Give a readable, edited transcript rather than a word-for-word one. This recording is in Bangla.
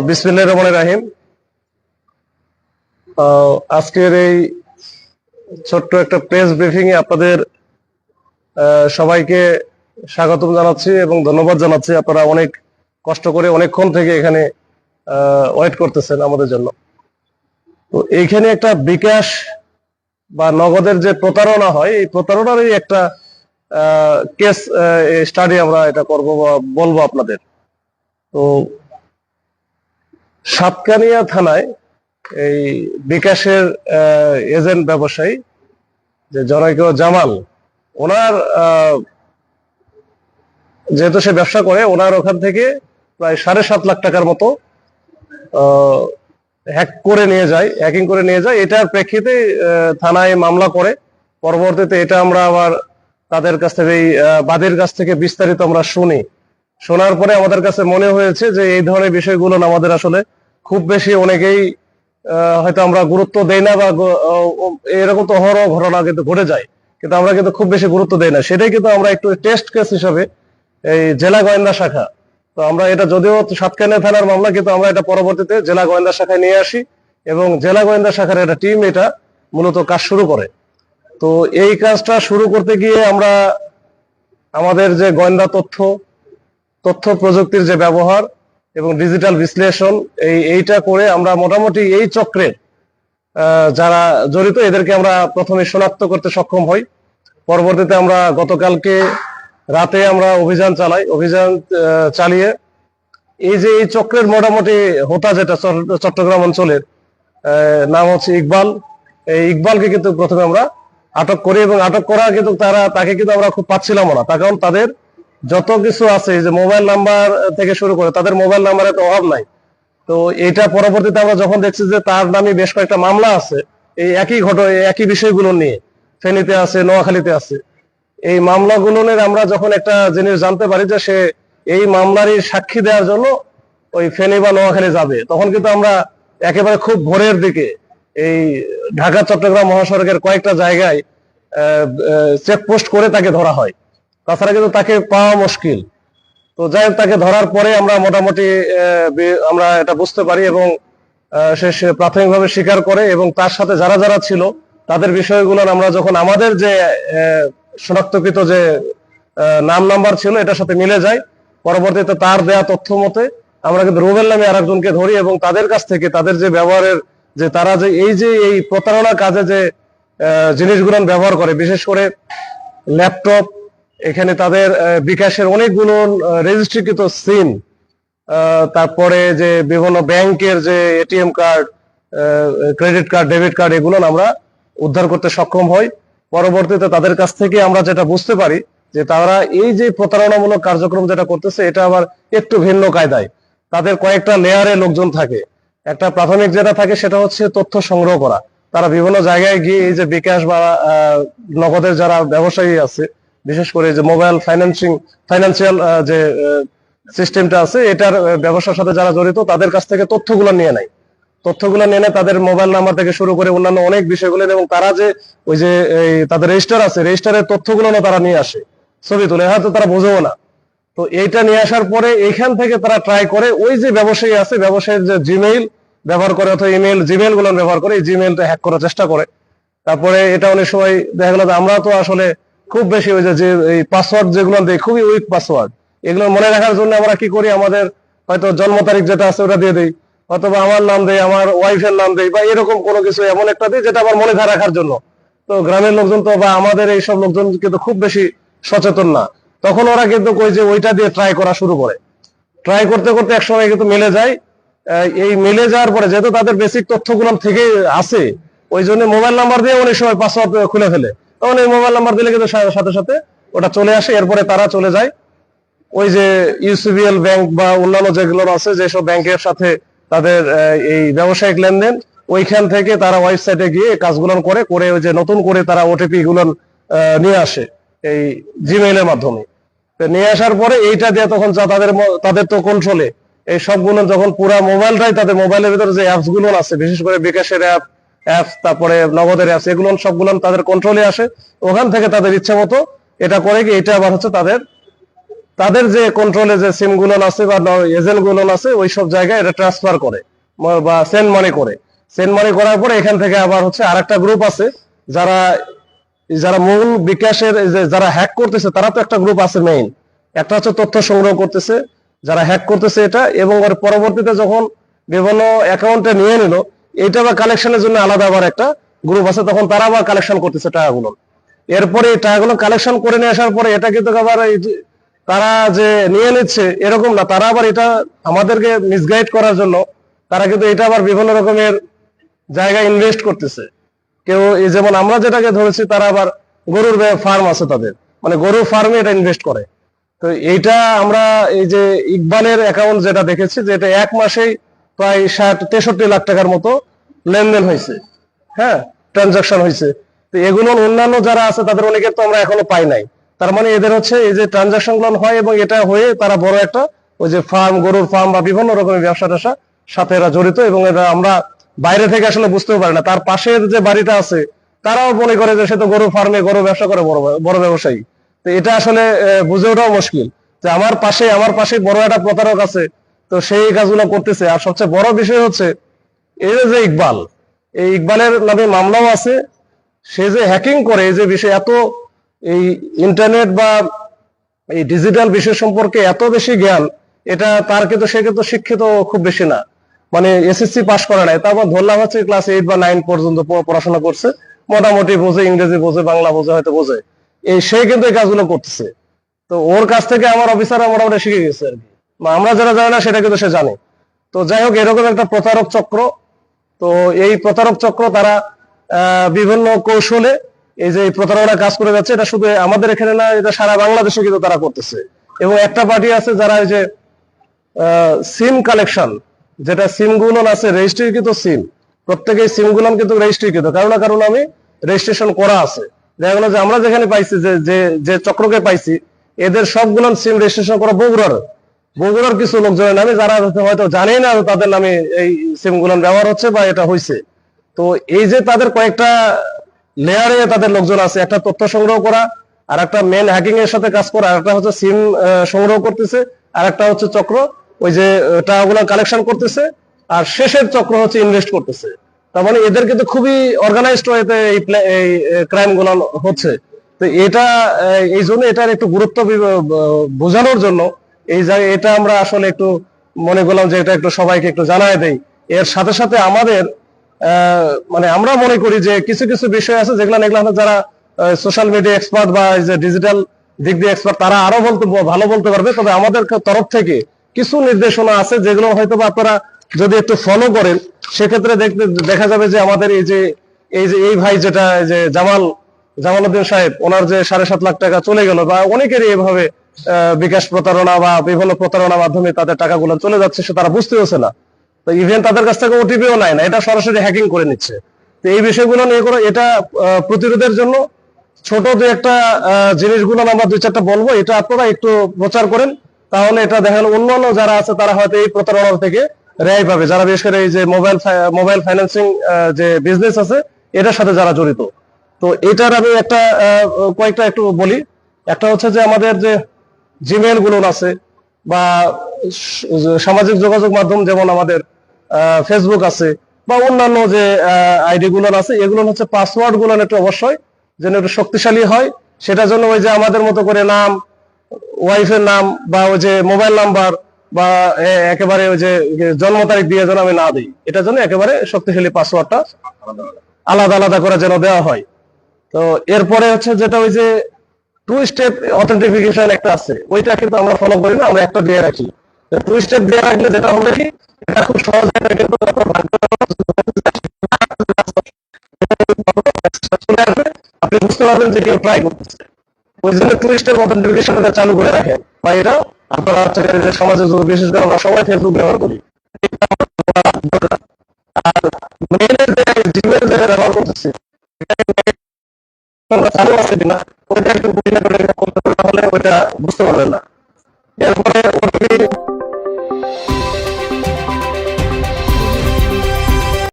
বিসমিল্লাহির রহমানির রহিম। আজকের এই ছোট্ট একটা প্রেস ব্রিফিং এ আপনাদের সবাইকে স্বাগতম জানাচ্ছি এবং ধন্যবাদ জানাচ্ছি। আপনারা অনেক কষ্ট করে অনেকক্ষণ থেকে এখানে ওয়েট করতেছেন আমাদের জন্য। তো এইখানে একটা বিকাশ বা নগদের যে প্রতারণা হয়, এই প্রতারণারই একটা কেস স্টাডি আমরা এটা করব বা বলবো আপনাদের। তো সাতকানিয়া থানায় এই বিকাশের এজেন্ট ব্যবসায়ী যে জনৈক জামাল, ওনার যেহেতু সে ব্যবসা করে, ওনার ওখান থেকে প্রায় 7.5 লাখ টাকার মতো হ্যাকিং করে নিয়ে যায়। এটার প্রেক্ষিতে থানায় মামলা করে। পরবর্তীতে এটা আমরা আবার তাদের কাছ থেকে বাদীর কাছ থেকে বিস্তারিত আমরা শোনার পরে আমাদের কাছে মনে হয়েছে যে এই ধরনের বিষয়গুলো আমাদের আসলে খুব বেশি অনেকেই হয়তো আমরা গুরুত্ব দেই না, বা এরকম তো অহরহ ঘটনা কিন্তু ঘটে যায়, কিন্তু আমরা কিন্তু খুব বেশি গুরুত্ব দেই না। সেটাই কিন্তু আমরা একটু টেস্ট কেস হিসাবে এই জেলা গোয়েন্দা শাখা, তো আমরা এটা যদিও সাতকানিয়া থানার মামলা, কিন্তু আমরা এটা পরবর্তীতে জেলা গোয়েন্দা শাখায় নিয়ে আসি এবং জেলা গোয়েন্দা শাখার একটা টিম এটা মূলত কাজ শুরু করে। তো এই কাজটা শুরু করতে গিয়ে আমরা আমাদের যে গোয়েন্দা তথ্য প্রযুক্তির যে ব্যবহার এবং ডিজিটাল বিশ্লেষণ, এইটা করে আমরা মোটামুটি এই চক্রে যারা জড়িত এদেরকে আমরা প্রথমে শনাক্ত করতে সক্ষম হই। পরবর্তীতে আমরা গতকালকে রাতে আমরা অভিযান চালিয়ে এই চক্রের মোটামুটি হোতা, যেটা চট্টগ্রাম অঞ্চলের নাম হচ্ছে ইকবাল, এই ইকবালকে কিন্তু প্রথমে আমরা আটক করি এবং আটক করা কিন্তু তাকে কিন্তু আমরা খুব পাচ্ছিলাম না। তার কারণ তাদের যত কিছু আছে, যে মোবাইল নাম্বার থেকে শুরু করে তাদের মোবাইল নাম্বারের তো অভাব নাই। তো এটা পরবর্তীতে আমরা যখন দেখছি যে তার নামে বেশ কয়েকটা মামলা আছে এই একই বিষয়গুলো নিয়ে, ফেনীতে আছে, নোয়াখালীতে আছে, এই মামলাগুলোর আমরা যখন একটা জিনিস জানতে পারি যে সে এই মামলারই সাক্ষী দেওয়ার জন্য ওই ফেনী বা নোয়াখালী যাবে, তখন কিন্তু আমরা একেবারে খুব ভোরের দিকে এই ঢাকা চট্টগ্রাম মহাসড়কের কয়েকটা জায়গায় চেকপোস্ট করে তাকে ধরা হয়। তাছাড়া কিন্তু তাকে পাওয়া মুশকিল। তো যাই হোক, তাকে ধরার পরে আমরা মোটামুটি আমরা এটা বুঝতে পারি এবং সে প্রাথমিকভাবে স্বীকার করে এবং তার সাথে যারা যারা ছিল তাদের বিষয়গুলো আমরা যখন আমাদের যে শনাক্তকৃত যে নাম নাম্বার ছিল এটার সাথে মিলে যায়, পরবর্তীতে তার দেয়া তথ্য মতে আমরা কিন্তু রুবেল নামে আরেকজনকে ধরি এবং তাদের কাছ থেকে তাদের যে ব্যবহারের, যে তারা যে এই প্রতারণা কাজে যে জিনিসগুলো ব্যবহার করে, বিশেষ করে ল্যাপটপ, এখানে তাদের বিকাশের অনেকগুলো রেজিস্ট্রিকৃত সিম, তারপরে যে বিভিন্ন ব্যাংকের যে ATM card, credit card, debit card, এগুলো আমরা উদ্ধার করতে সক্ষম হই। পরবর্তীতে তাদের কাছ থেকে আমরা যেটা বুঝতে পারি যে তারা এই যে প্রতারণামূলক কার্যক্রম যেটা করতেছে এটা আবার একটু ভিন্ন কায়দায়। তাদের কয়েকটা লেয়ারে লোকজন থাকে। একটা প্রাথমিক যেটা থাকে সেটা হচ্ছে তথ্য সংগ্রহ করা। তারা বিভিন্ন জায়গায় গিয়ে এই যে বিকাশ বা নগদের যারা ব্যবসায়ী আছে, বিশেষ করে যে মোবাইল ফাইন্যান্সিয়াল যে সিস্টেমটা আছে, এটার ব্যবসার সাথে যারা জড়িত তাদের কাছ থেকে তথ্যগুলো নিয়ে নেয়। তাদের মোবাইল নাম্বার থেকে শুরু করে অন্যান্য অনেক বিষয়গুলো, এবং তারা যে ওই যে তাদের রেজিস্টার আছে, রেজিস্টারের তথ্যগুলো তারা নিয়ে আসে, ছবি তুলে, হয়তো তারা বোঝেও না। তো এইটা নিয়ে আসার পরে এইখান থেকে তারা ট্রাই করে ওই যে ব্যবসায়ী আছে, ব্যবসায়ীর যে জিমেইল ব্যবহার করে অথবা জিমেইল গুলো ব্যবহার করে এই জিমেইলটা হ্যাক করার চেষ্টা করে। তারপরে এটা অনেক সময় দেখা গেল যে আমরা তো আসলে খুব বেশি ওই যে এই পাসওয়ার্ড যেগুলো দেয়, খুবই উইক পাসওয়ার্ড, এগুলো মনে রাখার জন্য আমরা কি করি, আমাদের হয়তো জন্ম তারিখ যেটা আছে ওটা দিয়ে দিই, অথবা আমার নাম দেই, আমার ওয়াইফের নাম দেই, বা এরকম কোনো কিছু এমন একটা দিই যেটা আমার মনে রাখার জন্য। তো গ্রামের লোকজন তো বা আমাদের এইসব লোকজন কিন্তু খুব বেশি সচেতন না, তখন ওরা কিন্তু ওইটা দিয়ে ট্রাই করা শুরু করে। ট্রাই করতে করতে একসময় কিন্তু মিলে যায়। এই মিলে যাওয়ার পরে যেহেতু তাদের বেসিক তথ্যগুলো থেকে আছে, ওই জন্য মোবাইল নাম্বার দিয়ে অনেক সময় পাসওয়ার্ড খুলে ফেলে। তখন এই মোবাইল নাম্বার দিলে কিন্তু সাথে সাথে ওটা চলে আসে। এরপরে তারা চলে যায় ওই যে ইউসিবিএল ব্যাংক বা অন্যান্য যেগুলো আছে, যেসব ব্যাংকের সাথে তাদের এই ব্যবসায়িক লেনদেন, ওইখান থেকে তারা ওয়েবসাইটে গিয়ে কাজগুলো করে ওই যে নতুন করে তারা ওটিপি গুলো নিয়ে আসে এই জিমেইলের মাধ্যমে। নিয়ে আসার পরে এইটা দিয়ে তখন তাদের তো কন্ট্রোলে এই সবগুলো, যখন পুরো মোবাইলটাই তাদের মোবাইলের ভিতরে যে অ্যাপস গুলো আছে, বিশেষ করে বিকাশের অ্যাপ, তারপরে নগদের অ্যাপস, এগুলো সবগুলো তাদের কন্ট্রোলে আসে। ওখান থেকে তাদের ইচ্ছা মতো এটা করে কি এটা আবার হচ্ছে তাদের যে কন্ট্রোলে যে সিম গুলো আছে বা এজেন্ট গুলো আছে ওই সব জায়গায় এটা ট্রান্সফার করে বা সেন্ড মানি করে। সেন্ড মানি করার পরে এখান থেকে আবার হচ্ছে আরেকটা গ্রুপ আছে যারা যারা মূল বিকাশের যারা হ্যাক করতেছে তারা তো একটা গ্রুপ আছে মেইন, একটা হচ্ছে তথ্য সংগ্রহ করতেছে যারা হ্যাক করতেছে এটা, এবং ওর পরবর্তীতে যখন বিভিন্ন অ্যাকাউন্টে নিয়ে নিল এইটা বা কালেকশনের জন্য আলাদা আবার একটা গ্রুপ আছে, তখন তারা আবার কালেকশন করতেছে টাকাগুলো। এরপরে এই টাকাগুলো কালেকশন করে নিয়ে আসার পরে এটা কিন্তু আবার তারা যে নিয়ে নিচ্ছে এরকম না, তারা আবার এটা আমাদেরকে মিসগাইড করার জন্য তারা কিন্তু এটা আবার বিভিন্ন রকমের জায়গায় ইনভেস্ট করতেছে। কেউ এই যেমন আমরা যেটাকে ধরেছি তারা আবার গরুর ফার্ম আছে তাদের, মানে গরুর ফার্মে এটা ইনভেস্ট করে। তো এইটা আমরা এই যে ইকবালের অ্যাকাউন্ট যেটা দেখেছি যে এটা এক মাসেই প্রায় 63 লাখ টাকার মতো লেনদেন হয়েছে, হ্যাঁ ট্রানজাকশন হয়েছে। তো এগুলো অন্যান্য যারা আছে তাদের অনেকের তো আমরা এখনো পাই নাই। তার মানে এদের হচ্ছে এই যে ট্রানজাকশন গুলো হয় এবং এটা হয়ে তারা বড় একটা ওই যে ফার্ম, গরুর ফার্ম বা বিভিন্ন রকমের ব্যবসা ট্যাবসা সাথে এরা জড়িত, এবং এটা আমরা বাইরে থেকে আসলে বুঝতেও পারি না। তার পাশের যে বাড়িটা আছে তারাও মনে করে যে সে তো গরু ফার্মে গরু ব্যবসা করে, বড় বড় ব্যবসায়ী। তো এটা আসলে বুঝে ওঠাও মুশকিল যে আমার পাশে বড় একটা প্রতারক আছে, তো সেই কাজগুলো করতেছে। আর সবচেয়ে বড় বিষয় হচ্ছে এই যে ইকবাল, এই ইকবালের নামে মামলাও আছে। সে যে হ্যাকিং করে এই যে বিষয় এত, এই ইন্টারনেট বা এই ডিজিটাল বিষয় সম্পর্কে এত বেশি জ্ঞান, এটা তার কিন্তু সে কিন্তু শিক্ষিত খুব বেশি না, মানে এসএসসি পাস করা নাই, তারপর ধরলাম হচ্ছে ক্লাস 8 বা 9 পর্যন্ত পড়াশোনা করছে, মোটামুটি বোঝে, ইংরেজি বোঝে, বাংলা বোঝে, হয়তো বোঝে, এই সে কিন্তু এই কাজগুলো করতেছে। তো ওর কাছ থেকে আমার অফিসাররা মোটামুটি শিখে গেছে আর কি, আমরা যারা জানি না সেটা কিন্তু সে জানে। তো যাই হোক, এরকম একটা প্রতারক চক্র। তো এই প্রতারক চক্র তারা বিভিন্ন কৌশলে এই যে প্রতারণা কাজ করে যাচ্ছে। এটা শুধু আমাদের এখানে না, এটা সারা বাংলাদেশে কিন্তু তারা করতেছে। এবং একটা পার্টি আছে যারা এই যে সিম কালেকশন, যেটা সিম গুলো আছে রেজিস্ট্রিকৃত সিম, প্রত্যেকেই সিম গুলো কিন্তু রেজিস্ট্রিকৃত, কারণ না কারণ আমি রেজিস্ট্রেশন করা আছে। দেখা গেল যে আমরা যেখানে পাইছি যে চক্রকে পাইছি, এদের সবগুলো সিম রেজিস্ট্রেশন করা বগুড়ার কিছু লোকজনের নামে, যারা হয়তো জানেই না তাদের নামে এই সিম গুলো ব্যবহার হচ্ছে বা এটা হয়েছে। তো এই যে তাদের কয়েকটা লেয়ারে তাদের লোকজন আছে, একটা তথ্য সংগ্রহ করা, আর একটা মেন হ্যাকিং এর সাথে কাজ করা, আর একটা হচ্ছে সিম সংগ্রহ করতেছে, আর একটা হচ্ছে চক্র ওই যে টাকাগুলো কালেকশন করতেছে, আর শেষের চক্র হচ্ছে ইনভেস্ট করতেছে। তার মানে এদের কিন্তু খুবই অর্গানাইজড ওয়েতে এই ক্রাইম গুলো হচ্ছে। তো এটা এই জন্য এটার একটু গুরুত্ব বোঝানোর জন্য এই এটা আমরা আসলে একটু মনে করলাম যে এটা একটু সবাইকে একটু জানায় দেই। এর সাথে সাথে আমাদের মানে আমরা মনে করি যে কিছু কিছু বিষয় আছে যেগুলো যারা সোশ্যাল মিডিয়া এক্সপার্ট বা যে ডিজিটাল দিক দিয়ে এক্সপার্ট, তারা আরো ভালো বলতে পারবে। তবে আমাদের তরফ থেকে কিছু নির্দেশনা আছে যেগুলো হয়তো বা আপনারা যদি একটু ফলো করেন, সেক্ষেত্রে দেখা যাবে যে আমাদের এই ভাই যেটা যে জামালউদ্দিন সাহেব, ওনার যে 7.5 লাখ টাকা চলে গেল, বা অনেকেরই এভাবে বিকাশ প্রতারণা বা বিভিন্ন প্রতারণার মাধ্যমে তাদের টাকাগুলো চলে যাচ্ছে, সে তারা বুঝতেওছে না। তো ইভেন তাদের কাছ থেকে ওটিপিও নাই না, এটা সরাসরি হ্যাকিং করে নিচ্ছে। তো এই বিষয়গুলো নিয়ে করে এটা প্রতিরোধের জন্য ছোট দু একটা জিনিসগুলো আমরা 2-4টা বলবো, এটা আপনারা একটু প্রচার করেন, তাহলে এটা দেখেন অন্যান্য যারা আছে তারা হয়তো এই প্রতারণা থেকে রেহাই পাবে, যারা বিশেষ করে এই যে মোবাইল ফাইন্যান্সিং যে বিজনেস আছে এটার সাথে যারা জড়িত। তো এটার আমি কয়েকটা একটু বলি। একটা হচ্ছে যে আমাদের যে জিমেইল গুলো আছে বা সামাজিক যোগাযোগ মাধ্যম, যেমন আমাদের ফেসবুক আছে বা অন্যান্য যে আইডি গুলো আছে, এগুলো হচ্ছে পাসওয়ার্ড গুলো একটু অবশ্যই যেন একটু শক্তিশালী হয়। সেটার জন্য ওই যে আমাদের মতো করে নাম, ওয়াইফের নাম বা ওই যে মোবাইল নাম্বার বা একেবারে ওই যে জন্ম তারিখ দিয়ে যেন আমি না দিই, এটার জন্য একেবারে শক্তিশালী পাসওয়ার্ডটা আলাদা আলাদা করে যেন দেওয়া হয়। তো এরপরে হচ্ছে যেটা ওই যে 2 স্টেপ অথেন্টিফিকেশন একটা আছে, ওইটা কিন্তু আমরা ফলো করি না, আমরা একটা দিয়ে রাখি। 2 স্টেপ দিয়ে রাখলে যেটা হবে কি, এটা খুব সহজে কিন্তু আপনি বুঝতে পারবেন যে কেউ ট্রাই করতেছে। ওই জন্য 2 স্টেপ অথেন্টিফিকেশনটা চালু করে রাখেন, বা এটা আপনারা সমাজে বিশেষ করে আমরা সবাই ফেসবুক ব্যবহার করি। আর মেইলের যে জিমেইল যেটা ব্যবহার করতেছি চালু আছে কিনা ওইটা একটু বুঝে করে হলে ওইটা বুঝতে পারবেন না। এরপরে